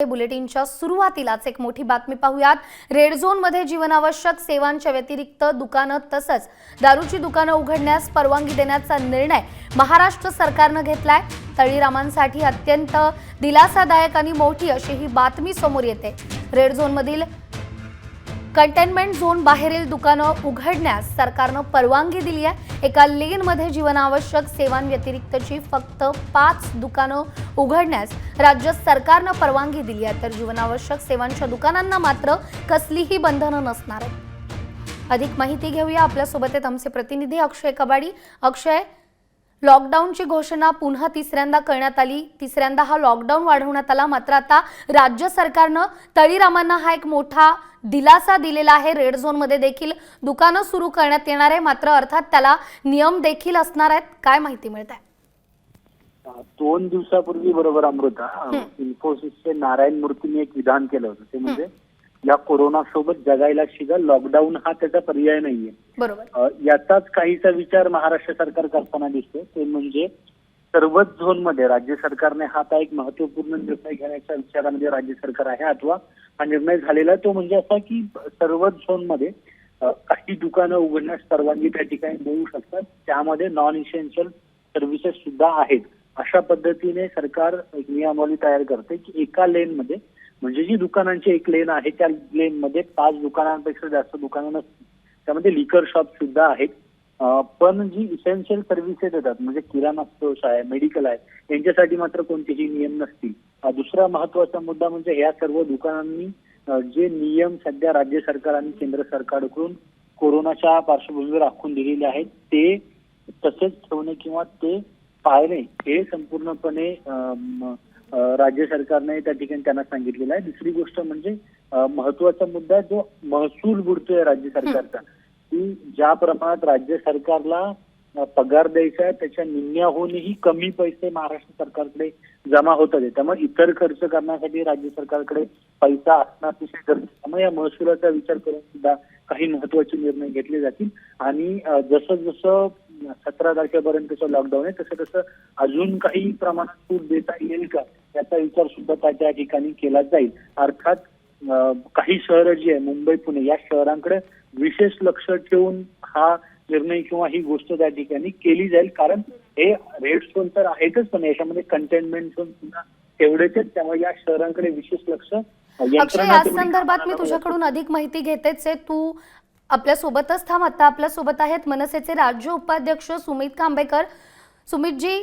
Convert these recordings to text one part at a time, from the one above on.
बुलेटिनच्या सुरुवातीलाच एक मोठी बातमी पाहूयात। रेड झोन मध्ये जीवनावश्यक सेवांच्या व्यतिरिक्त दुकानं तसंच दारूची दुकानं उघडण्यास परवानगी देण्याचा निर्णय महाराष्ट्र सरकारने घेतलाय। तळीरामांसाठी अत्यंत दिलासादायक आणि मोठी अशी ही बातमी समोर येते। रेड झोन मधील कंटेनमेंट झोन बाहेरील दुकानं उघडण्यास सरकारने परवानगी दिली आहे। एका लेन मध्ये जीवनावश्यक सेवांव्यतिरिक्तची फक्त 5 दुकानं उघडण्यास राज्य सरकारने परवानगी दिली आहे, तर जीवनावश्यक सेवांच्या दुकानांना मात्र कसलीही बंधनं नसणार आहेत। अधिक माहिती घेऊया, आपल्यासोबत आहेत आमचे प्रतिनिधी अक्षय कबाडी। अक्षय, लॉकडाऊनची घोषणा पुन्हा तिसऱ्यांदा करण्यात आली, तिसऱ्यांदा हा लॉकडाऊन वाढवण्यात आला, मात्र आता राज्य सरकारने तळीरामांना हा एक मोठा दिलासा दिलेला आहे। रेड झोन मध्ये देखील दुकानं सुरू करण्यात येणार आहे, मात्र अर्थात त्याला नियम देखील असणार आहेत। काय माहिती मिळते? 2 दिवसापूर्वी बरोबर अमृता, इन्फोसिसचे नारायण मूर्तीने एक विधान केलं होतं, ते म्हणजे या कोरोना सोबत जगायला शिगा, लॉकडाऊन हा त्याचा पर्याय नाहीये। बरोबर, याचाच काहीसा विचार महाराष्ट्र सरकार करताना दिसतो। ते म्हणजे सर्वच झोन मध्ये राज्य सरकारने हा एक महत्वपूर्ण निर्णय घेण्याच्या विचारामध्ये राज्य सरकार आहे, अथवा हा निर्णय झालेला तो म्हणजे असा की सर्वच झोन मध्ये काही दुकानं उघडण्यास परवानगी त्या ठिकाणी देऊ शकतात, त्यामध्ये नॉन इसेन्शियल सर्व्हिसेस सुद्धा आहेत। अशा पद्धतीने सरकार एक नियमावली तयार करते की एका लेन मध्ये, म्हणजे जी दुकानांची एक लेन आहे त्या लेन मध्ये 5 दुकानांपेक्षा जास्त दुकानं नसतील। त्यामध्ये लिकर शॉप सुद्धा आहेत, पण जी इसेन्शियल सर्व्हिसेस येतात म्हणजे किराणा स्टोर्स आहे, मेडिकल आहे, यांच्यासाठी मात्र कोणतेही नियम नसतील। दुसरा महत्वाचा मुद्दा म्हणजे या सर्व दुकानांनी जे नियम सध्या राज्य सरकार आणि केंद्र सरकारकडून कोरोनाच्या पार्श्वभूमीवर आखून दिलेले आहेत ते तसेच ठेवणे किंवा ते पाळणे हे संपूर्णपणे राज्य सरकारने त्या ठिकाणी त्यांना सांगितलेलं आहे। दुसरी गोष्ट म्हणजे महत्वाचा मुद्दा जो महसूल बुडतोय राज्य सरकारचा, की ज्या प्रमाणात राज्य सरकारला पगार द्यायचा आहे त्याच्या निम्म्याहूनही कमी पैसे महाराष्ट्र सरकारकडे जमा होतात, त्यामुळे इतर खर्च करण्यासाठी राज्य सरकारकडे पैसा असणं अतिशय गरजेचं। त्यामुळे या महसुलाचा विचार करून सुद्धा काही महत्वाचे निर्णय घेतले जातील आणि जसं जसं 17 तारखेपर्यंतचं लॉकडाऊन आहे तसं तसं अजून काही प्रमाणात सूट देता येईल का याचा विचार सुद्धा त्या ठिकाणी केला जाईल। अर्थात काही शहरं जी आहे, मुंबई, पुणे या शहरांकडे विशेष लक्ष ठेवून हा निर्णय किंवा ही गोष्ट त्या ठिकाणी केली जाईल, कारण हे रेड झोन तर आहेतच पण याच्यामध्ये कंटेनमेंट झोन सुद्धा तेवढेच आहेत, त्यामुळे या शहरांकडे विशेष लक्ष। अक्षय, या संदर्भात मी तुझ्याकडून अधिक माहिती घेतेच आहे, तू आपल्या सोबतच थांब। आता आपल्या सोबत आहेत मनसेचे राज्य उपाध्यक्ष सुमित खांबेकर। सुमितजी,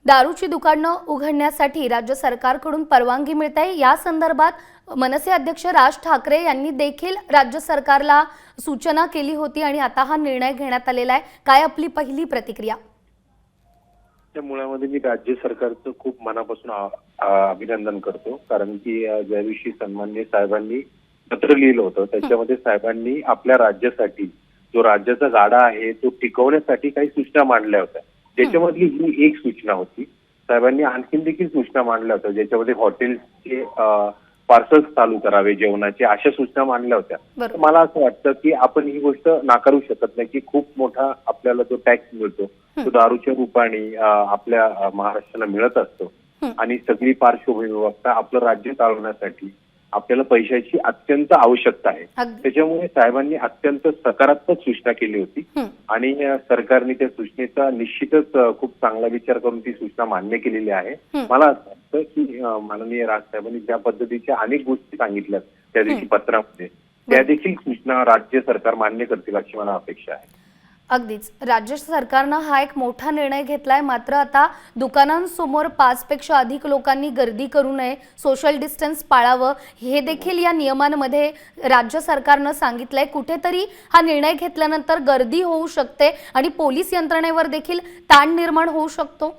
दारूची दुकानं उघडण्यासाठी राज्य सरकारकडून परवानगी मिळते, या संदर्भात मनसे अध्यक्ष राज ठाकरे यांनी देखील राज्य सरकारला सूचना केली होती आणि आता हा निर्णय घेण्यात आलेला आहे। काय आपली पहिली प्रतिक्रिया? त्या मुळामध्ये मी राज्य सरकारचं खूप मनापासून अभिनंदन करतो, कारण की ज्या दिवशी सन्माननीय साहेबांनी पत्र लिहिलं होतं त्याच्यामध्ये साहेबांनी आपल्या राज्यासाठी जो राज्याचा गाडा आहे तो टिकवण्यासाठी काही सूचना मांडल्या होत्या, ज्याच्यामधली ही एक सूचना होती। साहेबांनी आणखीन देखील सूचना मांडल्या होत्या, ज्याच्यामध्ये हॉटेल्सचे पार्सल्स चालू करावे जेवणाचे, अशा सूचना मांडल्या होत्या। मला असं वाटतं की आपण ही गोष्ट नाकारू शकत नाही की खूप मोठा आपल्याला जो टॅक्स मिळतो तो दारूच्या रूपाने आपल्या महाराष्ट्राला मिळत असतो आणि सगळी पार्श्वभूमी बघता आपलं राज्य चालवण्यासाठी आपल्याला पैशाची अत्यंत आवश्यकता आहे। त्याच्यामुळे साहेबांनी अत्यंत सकारात्मक सूचना केली होती आणि सरकारने त्या सूचनेचा निश्चितच खूप चांगला विचार करून ती सूचना मान्य केलेली आहे। मला असं वाटतं की माननीय राजसाहेबांनी ज्या पद्धतीच्या अनेक गोष्टी सांगितल्यात त्या दिवशी पत्रामध्ये, त्या देखील सूचना राज्य सरकार मान्य करतील अशी मला अपेक्षा आहे। अगदीच, राज्य सरकारने हा एक मोठा निर्णय घेतलाय, मात्र आता दुकानांसमोर 5 पेक्षा अधिक लोकांनी गर्दी करू नये, सोशल डिस्टन्स पाळावं, हे देखील या नियमांमध्ये राज्य सरकारने सांगितलंय। कुठेतरी हा निर्णय घेतल्यानंतर गर्दी होऊ शकते आणि पोलीस यंत्रणेवर देखील ताण निर्माण होऊ शकतो।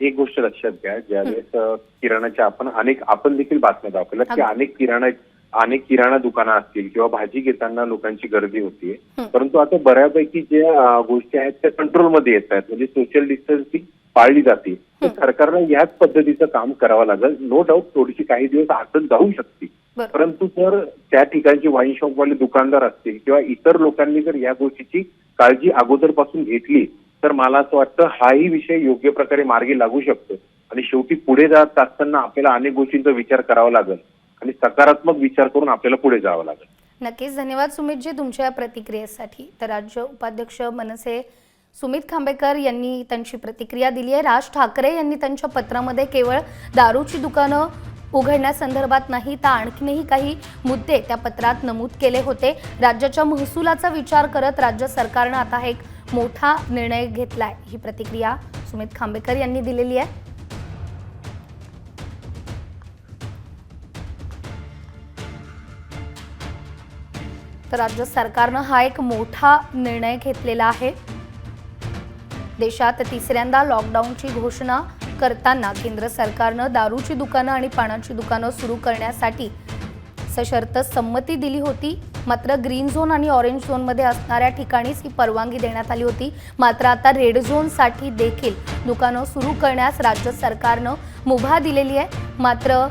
एक गोष्ट लक्षात घ्या, ज्यावेळेस किराणाच्या आपण देखील बातम्या दाखवल्या की अनेक किराणा दुकानं असतील किंवा भाजी घेताना लोकांची गर्दी होतीये, परंतु आता बऱ्यापैकी ज्या गोष्टी आहेत त्या कंट्रोलमध्ये येत आहेत, म्हणजे सोशल डिस्टन्सिंग पाळली जाते। सरकारला याच पद्धतीचं काम करावं लागेल। नो डाऊट थोडीशी काही दिवस अडचण जाऊ शकते, परंतु जर त्या ठिकाणचे वाईन शॉपवाले दुकानदार असतील किंवा इतर लोकांनी जर या गोष्टीची काळजी अगोदरपासून घेतली तर मला असं वाटतं हाही विषय योग्य प्रकारे मार्गी लागू शकतो आणि शेवटी पुढे जात असताना आपल्याला अनेक गोष्टींचा विचार करावा लागेल आणि सकारात्मक विचार करून आपल्याला पुढे जावं लागेल. नक्कीच. धन्यवाद सुमितजी तुमच्या या प्रतिक्रियेसाठी. तर राज्य उपाध्यक्ष मनसे सुमित खांबेकर यांनी त्यांची प्रतिक्रिया दिली आहे. राज ठाकरे यांनी त्यांच्या पत्रामध्ये केवळ दारूची दुकानं उघडण्यासंदर्भात नाही तर आणखीनही काही मुद्दे त्या पत्रात नमूद केले होते. राज्याच्या महसुलाचा विचार करत राज्य सरकारनं आता एक मोठा निर्णय घेतलाय. ही प्रतिक्रिया सुमित खांबेकर यांनी दिलेली आहे. तर राज्य सरकारनं हा एक मोठा निर्णय घेतलेला आहे. देशात तिसऱ्यांदा लॉकडाऊनची घोषणा करताना केंद्र सरकारनं दारूची दुकानं आणि पानाची दुकानं सुरू करण्यासाठी सशर्त संमती दिली होती. मात्र ग्रीन झोन आणि ऑरेंज झोनमध्ये असणाऱ्या ठिकाणीच ही परवानगी देण्यात आली होती. मात्र आता रेड झोनसाठी देखील दुकानं सुरू करण्यास राज्य सरकारनं मुभा दिलेली आहे. मात्र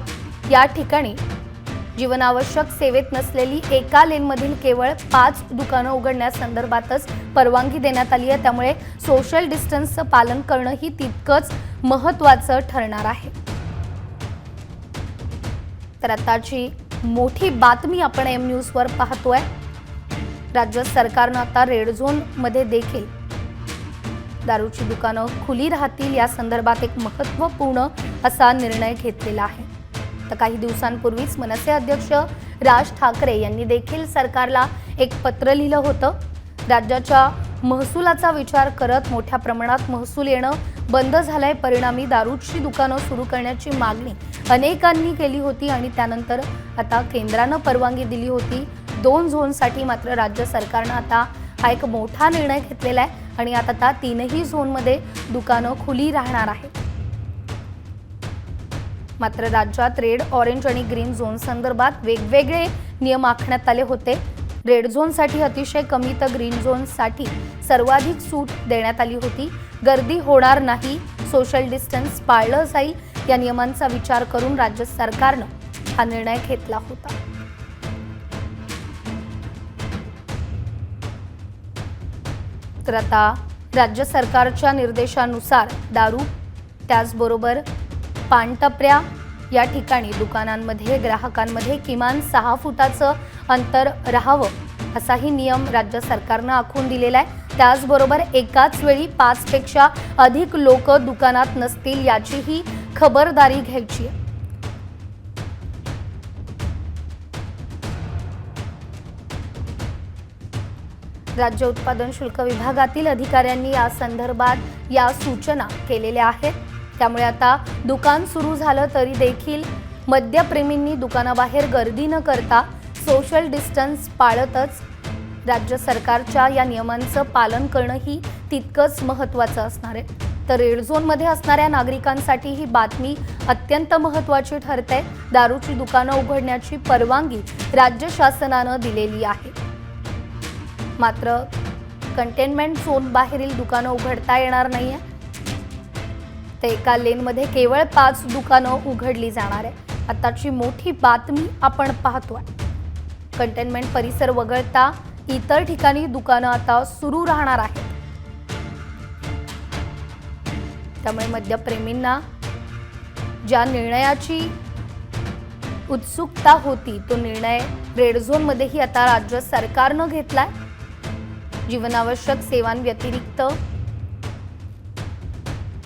या ठिकाणी जीवनावश्यक सेवेत नसलेली एका लेनमधील केवळ 5 दुकानं उघडण्यासंदर्भातच परवानगी देण्यात आली आहे. त्यामुळे सोशल डिस्टन्सचं पालन करणंही तितकंच महत्त्वाचं ठरणार आहे. तर आताची मोठी बातमी आपण एम न्यूजवर पाहतोय. राज्य सरकारनं आता रेड झोनमध्ये देखील दारूची दुकानं खुली राहतील या संदर्भात एक महत्त्वपूर्ण असा निर्णय घेतलेला आहे. तर काही दिवसांपूर्वीच मनसे अध्यक्ष राज ठाकरे यांनी देखील सरकारला एक पत्र लिहिलं होतं. राज्याच्या महसुलाचा विचार करत मोठ्या प्रमाणात महसूल येणं बंद झालंय. परिणामी दारूची दुकानं सुरू करण्याची मागणी अनेकांनी केली होती आणि त्यानंतर आता केंद्रानं परवानगी दिली होती 2 झोनसाठी. मात्र राज्य सरकारनं आता हा एक मोठा निर्णय घेतलेला आहे आणि आता 3ही झोनमध्ये दुकानं खुली राहणार आहेत. मात्र राज्यात रेड, ऑरेंज आणि ग्रीन झोन संदर्भात वेगवेगळे नियम आखण्यात आले होते. रेड झोनसाठी अतिशय कमी तर ग्रीन झोनसाठी सर्वाधिक सूट देण्यात आली होती. गर्दी होणार नाही, सोशल डिस्टन्स पाळलं जाईल या नियमांचा विचार करून राज्य सरकारनं हा निर्णय घेतला होता. तर आता राज्य सरकारच्या निर्देशानुसार दारू त्याचबरोबर पानटपऱ्या या ठिकाणी दुकानांमध्ये ग्राहकांमध्ये किमान 6 फुटाचं अंतर राहावं असाही नियम राज्य सरकारनं आखून दिलेला आहे. त्याचबरोबर एकाच वेळी 5 पेक्षा अधिक लोक दुकानात नसतील याचीही खबरदारी घ्यायची आहे. राज्य उत्पादन शुल्क विभागातील अधिकाऱ्यांनी या संदर्भात या सूचना केलेल्या आहेत. त्यामुळे आता दुकान सुरू झालं तरी देखील मद्यप्रेमींनी दुकानाबाहेर गर्दी न करता सोशल डिस्टन्स पाळतच राज्य सरकारच्या या नियमांचं पालन करणंही तितकंच महत्त्वाचं असणार आहे. तर रेड झोनमध्ये असणाऱ्या नागरिकांसाठी ही बातमी अत्यंत महत्त्वाची ठरते. दारूची दुकानं उघडण्याची परवानगी राज्य शासनानं दिलेली आहे. मात्र कंटेनमेंट झोन बाहेरील दुकानं उघडता येणार नाहीये. ते एका लेनमध्ये केवळ 5 दुकानं उघडली जाणार आहे. आताची मोठी बातमी आपण पाहतोय. कंटेनमेंट परिसर वगळता इतर ठिकाणी दुकानं आता सुरू राहणार आहेत. त्यामुळे मद्यप्रेमींना ज्या निर्णयाची उत्सुकता होती तो निर्णय रेड झोनमध्येही आता राज्य सरकारनं घेतलाय. जीवनावश्यक सेवांव्यतिरिक्त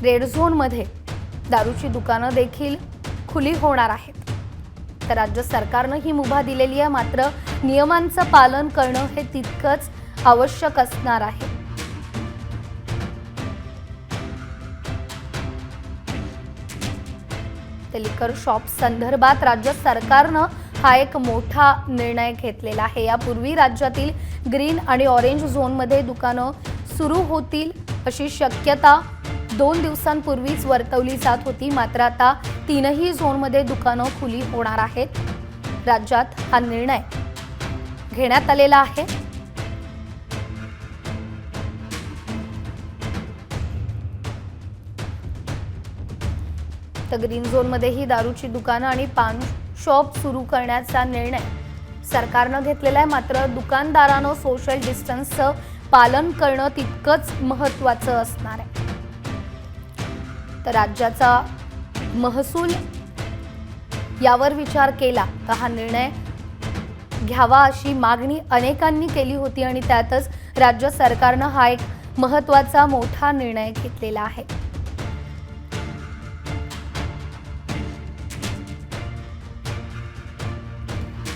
रेड झोनमध्ये दारूची दुकानं देखील खुली होणार आहेत. तर राज्य सरकारनं ही मुभा दिलेली आहे. मात्र नियमांचं पालन करणं हे तितकंच आवश्यक असणार आहे. ते लिकर शॉप संदर्भात राज्य सरकारनं हा एक मोठा निर्णय घेतलेला आहे. यापूर्वी राज्यातील ग्रीन आणि ऑरेंज झोनमध्ये दुकानं सुरू होतील अशी शक्यता 2 दिवसांपूर्वीच वर्तवली जात होती. मात्र आता 3ही झोनमध्ये दुकानं खुली होणार आहेत. राज्यात हा निर्णय घेण्यात आलेला आहे. तर ग्रीन झोनमध्येही दारूची दुकानं आणि पान शॉप सुरू करण्याचा निर्णय सरकारनं घेतलेला आहे. मात्र दुकानदारांनो सोशल डिस्टन्सचं पालन करणं तितकंच महत्त्वाचं असणार आहे. तर राज्याचा महसूल यावर विचार केला तर हा निर्णय घ्यावा अशी मागणी अनेकांनी केली होती आणि त्यातच राज्य सरकारनं हा एक महत्त्वाचा मोठा निर्णय घेतलेला आहे.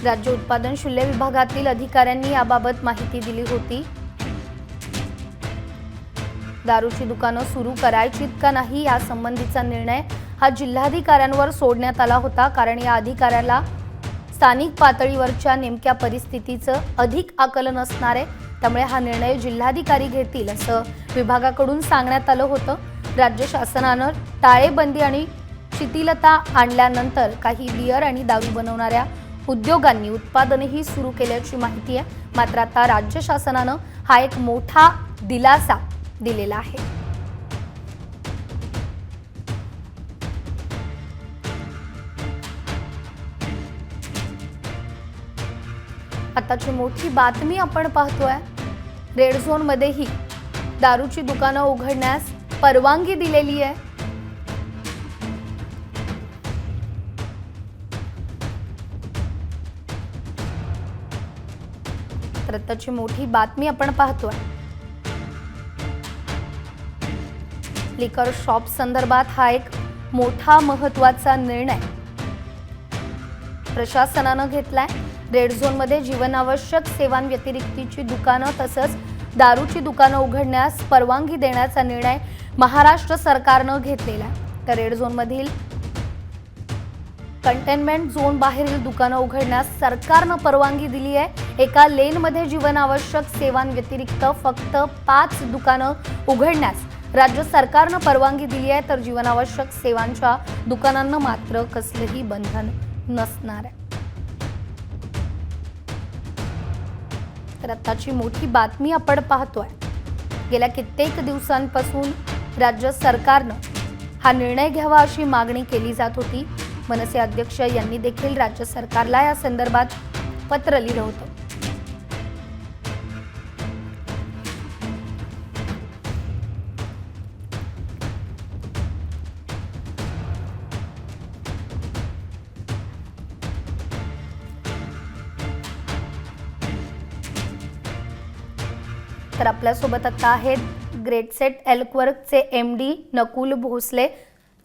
राज्य उत्पादन शुल्क विभागातील अधिकाऱ्यांनी याबाबत माहिती दिली होती. दारूची दुकानं सुरू करायचीत का नाही यासंबंधीचा निर्णय हा जिल्हाधिकाऱ्यांवर सोडण्यात आला होता, कारण या अधिकाऱ्याला स्थानिक पातळीवरच्या नेमक्या परिस्थितीचं अधिक आकलन असणार आहे. त्यामुळे हा निर्णय जिल्हाधिकारी घेतील असं विभागाकडून सांगण्यात आलं होतं. राज्य शासनानं टाळेबंदी आणि शिथिलता आणल्यानंतर काही बियर आणि दारू बनवणाऱ्या उद्योगांनी उत्पादनही सुरू केल्याची माहिती आहे. मात्र आता राज्य शासनानं हा एक मोठा दिलासा दिलेला आहे. आताची मोठी बातमी आपण पाहतोय. रेड झोन मध्येही दारूची दुकानं उघडण्यास परवानगी दिलेली आहे. तर आताची मोठी बातमी आपण पाहतोय. लिकर शॉप संदर्भात हा एक मोठा महत्त्वाचा निर्णय प्रशासनानं घेतलाय. रेड झोनमध्ये जीवनावश्यक सेवांव्यतिरिक्तची दुकानं तसंच दारूची दुकानं उघडण्यास परवानगी देण्याचा निर्णय महाराष्ट्र सरकारनं घेतलेला आहे. तर रेड झोनमधील कंटेनमेंट झोन बाहेरील दुकानं उघडण्यास सरकारनं परवानगी दिली आहे. एका लेनमध्ये जीवनावश्यक सेवांव्यतिरिक्त फक्त 5 दुकानं उघडण्यास राज्य सरकारनं परवानगी दिली आहे. तर जीवनावश्यक सेवांच्या दुकानांना मात्र कसलंही बंधन नसणार आहे. तर आताची मोठी बातमी आपण पाहतोय. गेल्या कित्येक दिवसांपासून राज्य सरकारनं हा निर्णय घ्यावा अशी मागणी केली जात होती. मनसे अध्यक्ष यांनी देखील राज्य सरकारला या संदर्भात पत्र लिहिलं होतं. तर आपल्यासोबत आता आहेत ग्रेटसेट एल्कवर्कचे MD नकुल भोसले.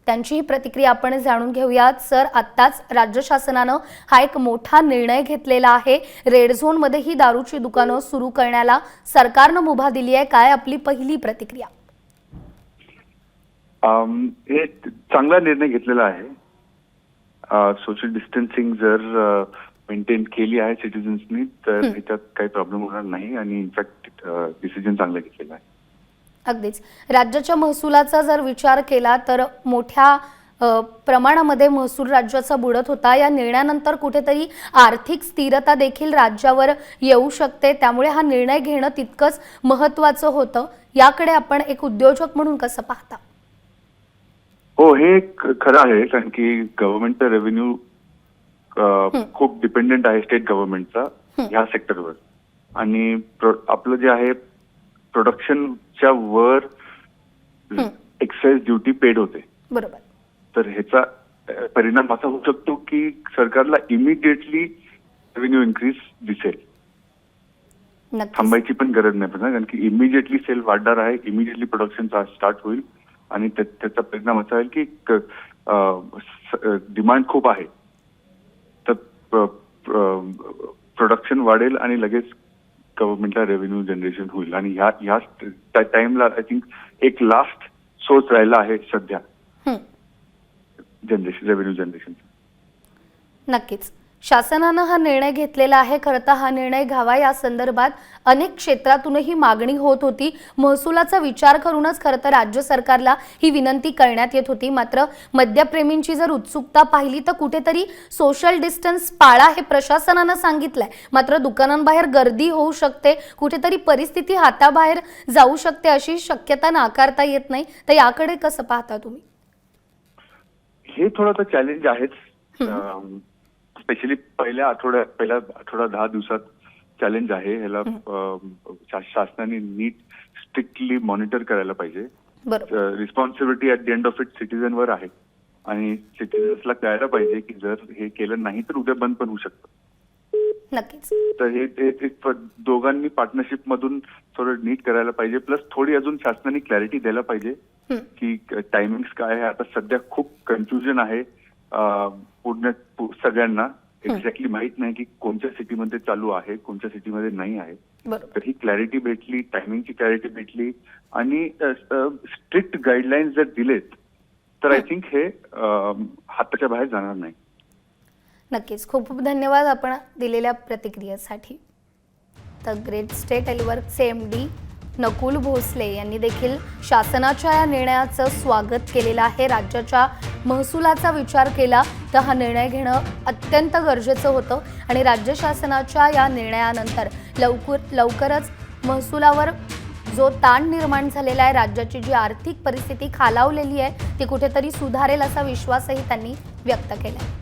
त्यांची ही प्रतिक्रिया आपण जाणून घेऊयात. सर, आत्ताच राज्य शासनानं हा एक मोठा निर्णय घेतलेला आहे. रेड झोनमध्येही दारूची दुकानं सुरू करण्याला सरकारनं मुभा दिली आहे. काय आपली पहिली प्रतिक्रिया? हे चांगला निर्णय घेतलेला आहे. सोशल डिस्टन्सिंग जर मेंटेन केली आहे सिटीजन्सनी तर ह्याच्यात काही प्रॉब्लेम होणार नाही आणि इनफॅक्ट डिसिजन चांगला घेतलेला आहे. अगदीच. राज्याच्या महसुलाचा जर विचार केला तर मोठ्या प्रमाणामध्ये महसूल राज्याचा बुडत होता. या निर्णयानंतर कुठेतरी आर्थिक स्थिरता देखील राज्यावर येऊ शकते. त्यामुळे हा निर्णय घेणं तितकंच महत्त्वाचं होतं. याकडे आपण एक उद्योजक म्हणून कसं पाहता? हो, हे खरं आहे, कारण की गव्हर्नमेंटचा रेव्हेन्यू खूप डिपेंडेंट आहे स्टेट गव्हर्नमेंटचा ह्या सेक्टरवर. आणि आपलं जे आहे प्रोडक्शनच्या वर एक्साइज ड्युटी पेड होते. बरोबर. तर ह्याचा परिणाम असा होऊ शकतो की सरकारला इमिडिएटली रेव्हेन्यू इन्क्रीज दिसेल. थांबायची पण गरज नाही, कारण की इमिडिएटली सेल वाढणार आहे, इमिडिएटली प्रोडक्शन स्टार्ट होईल आणि त्याचा परिणाम असा होईल की डिमांड खूप आहे तर प्रोडक्शन वाढेल आणि लगेच गव्हर्नमेंटला रेव्हेन्यू जनरेशन होईल. आणि ह्या टाइमला आय थिंक एक लास्ट सोर्स राहिला आहे सध्या रेव्हेन्यू जनरेशन. नक्कीच शासनानं हा निर्णय घेतलेला आहे. खरं तर हा निर्णय घ्यावा या संदर्भात अनेक क्षेत्रातूनही मागणी होत होती. महसुलाचा विचार करूनच खरं तर राज्य सरकारला ही विनंती करण्यात येत होती. मात्र मद्यप्रेमींची जर उत्सुकता पाहिली तर कुठेतरी सोशल डिस्टन्स पाळा हे प्रशासनानं सांगितलंय. मात्र दुकानांबाहेर गर्दी होऊ शकते, कुठेतरी परिस्थिती हाताबाहेर जाऊ शकते, अशी शक्यता नाकारता येत नाही. तर याकडे कसं पाहता तुम्ही? हे थोडं तर चॅलेंज आहेच. स्पेशली पहिला आठवडा 10 दिवसात चॅलेंज आहे. ह्याला शासनाने नीट स्ट्रिक्टली मॉनिटर करायला पाहिजे. Responsibility at the end of it सिटीजनवर आहे. आणि सिटीजन्सला कळायला पाहिजे की जर हे केलं नाही तर उद्या बंद पण होऊ शकतं. नक्कीच. तर हे दोघांनी पार्टनरशिप मधून थोडं नीट करायला पाहिजे. प्लस थोडी अजून शासनाने क्लॅरिटी द्यायला पाहिजे की टायमिंग्स काय आहे. आता सध्या खूप कन्फ्युजन आहे सगळ्यांना. एक्झॅक्टली माहित नाही की कोणत्या सिटीमध्ये चालू आहे, कोणत्या सिटीमध्ये नाही आहे. बरोबर. तर ही क्लॅरिटी भेटली, टायमिंगची क्लॅरिटी भेटली आणि स्ट्रिक्ट गाईडलाईन्स जर दिलेत तर आय थिंक हे हाताच्या बाहेर जाणार नाही. नक्कीच. खूप खूप धन्यवाद आपण दिलेल्या प्रतिक्रियेसाठी. तर ग्रेट स्टेट टेलिवर्कचे MD नकुल भोसले यांनी देखील शासनाच्या या निर्णयाचं स्वागत केलेलं आहे. राज्याच्या महसुलाचा विचार केला तर हा निर्णय घेणं अत्यंत गरजेचं होतं आणि राज्य शासनाच्या या निर्णयानंतर लवकरच महसुलावर जो ताण निर्माण झालेला आहे, राज्याची जी आर्थिक परिस्थिती खालावलेली आहे ती कुठेतरी सुधारेल असा विश्वासही त्यांनी व्यक्त केला.